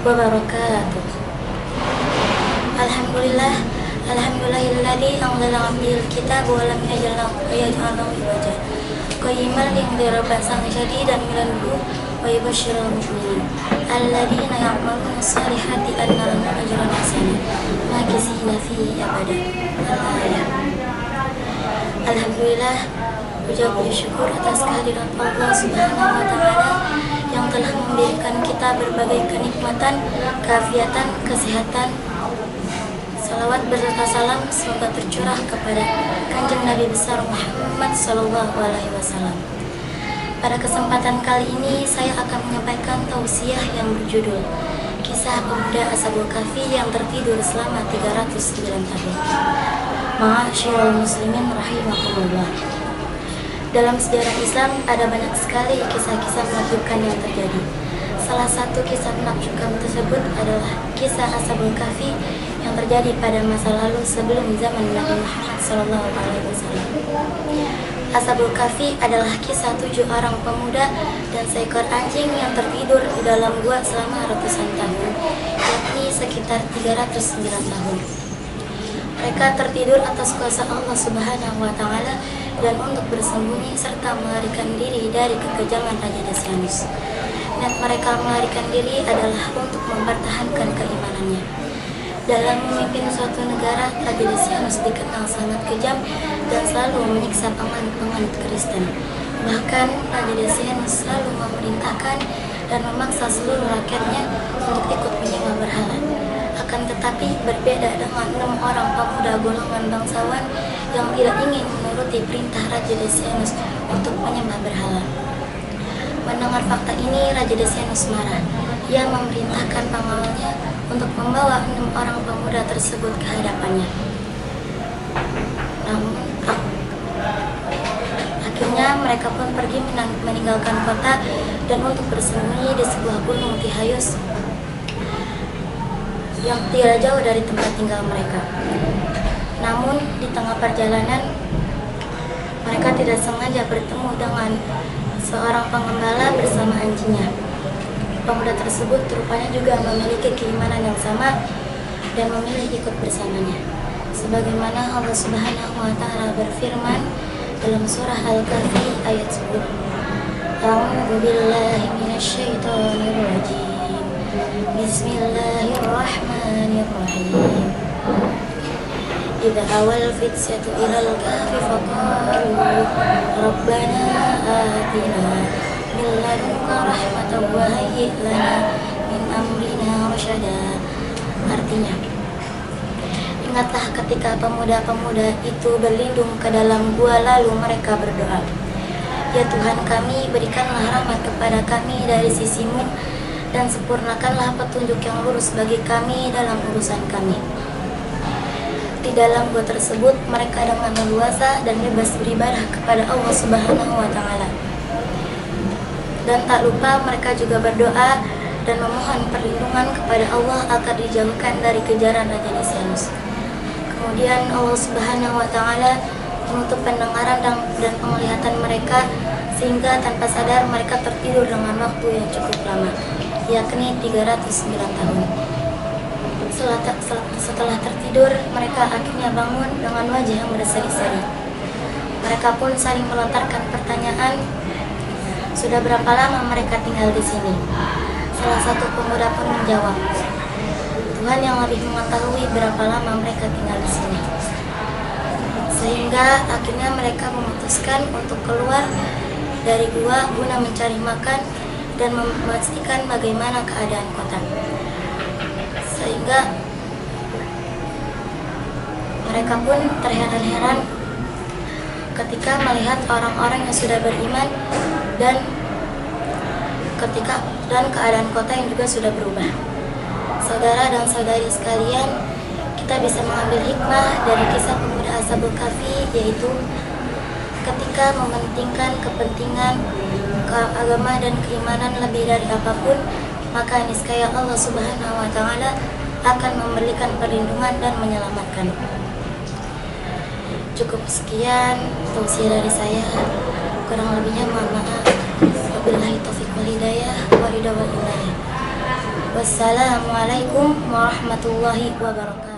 wabarakatuh. Alhamdulillah, alhamdulillahilladzi anzala 'alal kitab wa lam yaj'al lahu iwaja. Qayyiman liyundhira ba'san shadidan minal ladunhu wa yubashshiral mu'minin alladzina ya'maluna shalihati anna lahum ajran hasanan makisina fihi abada. Al-ayah. Alhamdulillah, puja syukur atas kehadiran Allah Subhanahu wa Ta'ala yang telah memberikan kita berbagai kenikmatan, keafiatan, kesehatan. Salawat beserta salam semoga tercurah kepada Kanjeng Nabi besar Muhammad Sallallahu Alaihi Wasallam. Pada kesempatan kali ini saya akan menyampaikan tausiah yang berjudul Kisah Pemuda Ashabul Kahfi yang tertidur selama 309 tahun. Ma'asyiral muslimin rahimakumullah. Dalam sejarah Islam ada banyak sekali kisah-kisah menakjubkan yang terjadi. Salah satu kisah menakjubkan tersebut adalah kisah Ashabul Kahfi yang terjadi pada masa lalu sebelum zaman Nabi Muhammad SAW. Ashabul Kahfi adalah kisah 7 orang pemuda dan seekor anjing yang tertidur di dalam gua selama ratusan tahun, yakni sekitar 309 tahun. Mereka tertidur atas kuasa Allah Subhanahu wa Ta'ala dan untuk bersembunyi serta melarikan diri dari kekejaman Raja Decianus. Niat mereka melarikan diri adalah untuk mempertahankan keimanannya. Dalam memimpin suatu negara, Raja Decianus dikenal sangat kejam dan selalu menyiksa penganut Kristen. Bahkan Raja Decianus selalu memerintahkan dan memaksa seluruh rakyatnya untuk ikut menyembah berhala. Akan tetapi berbeda dengan 6 orang pemuda golongan bangsawan yang tidak ingin menuruti perintah Raja Decianus untuk menyembah berhala. Mendengar fakta ini, Raja Decianus marah. Ia memerintahkan pengawalnya untuk membawa 6 orang pemuda tersebut ke hadapannya. Namun, akhirnya mereka pun pergi meninggalkan kota dan untuk bersembunyi di sebuah gunung Tihayus yang tidak jauh dari tempat tinggal mereka. Namun di tengah perjalanan mereka tidak sengaja bertemu dengan seorang pengembala bersama anjingnya. Pemuda tersebut rupanya juga memiliki keimanan yang sama dan memilih ikut bersamanya. Sebagaimana Allah Subhanahu wa Ta'ala berfirman dalam surah Al-Kahfi ayat 10. A'udzu billahi minasyaitonir rajim. Bismillahirrahmanirrahim. Idza awal fityatu ilal kahfi faqalu rabbana atina min ladunka rahmatan wa hayyi' lana min amrina rasyada. Artinya, ingatlah ketika pemuda-pemuda itu berlindung ke dalam gua lalu mereka berdoa, ya Tuhan kami, berikanlah rahmat kepada kami dari sisimu dan sempurnakanlah petunjuk yang lurus bagi kami dalam urusan kami. Di dalam gua tersebut mereka dengan leluasa dan bebas beribadah kepada Allah Subhanahu wa Ta'ala. Dan tak lupa mereka juga berdoa dan memohon perlindungan kepada Allah agar dijauhkan dari kejaran Raja Decianus. Kemudian Allah Subhanahu wa Ta'ala menutup pendengaran dan penglihatan mereka sehingga tanpa sadar mereka tertidur dengan waktu yang cukup lama, yakni 309 tahun. Setelah tertidur, mereka akhirnya bangun dengan wajah yang berseri-seri. Mereka pun saling melontarkan pertanyaan, sudah berapa lama mereka tinggal di sini? Salah satu pemuda pun menjawab, Tuhan yang lebih mengetahui berapa lama mereka tinggal di sini. Sehingga akhirnya mereka memutuskan untuk keluar dari gua guna mencari makan dan memastikan bagaimana keadaan kota. Sehingga mereka pun terheran-heran ketika melihat orang-orang yang sudah beriman dan keadaan kota yang juga sudah berubah. Saudara dan saudari sekalian, kita bisa mengambil hikmah dari kisah pemuda Ashabul Kahfi, yaitu ketika mementingkan kepentingan agama dan keimanan lebih dari apapun, maka niscaya Allah Subhanahu wa Ta'ala akan memberikan perlindungan dan menyelamatkan. Cukup sekian tausiah dari saya, kurang lebihnya mohon maaf. Wabillahi taufiq wal hidayah wa ridha wal inayah. Wassalamualaikum warahmatullahi wabarakatuh.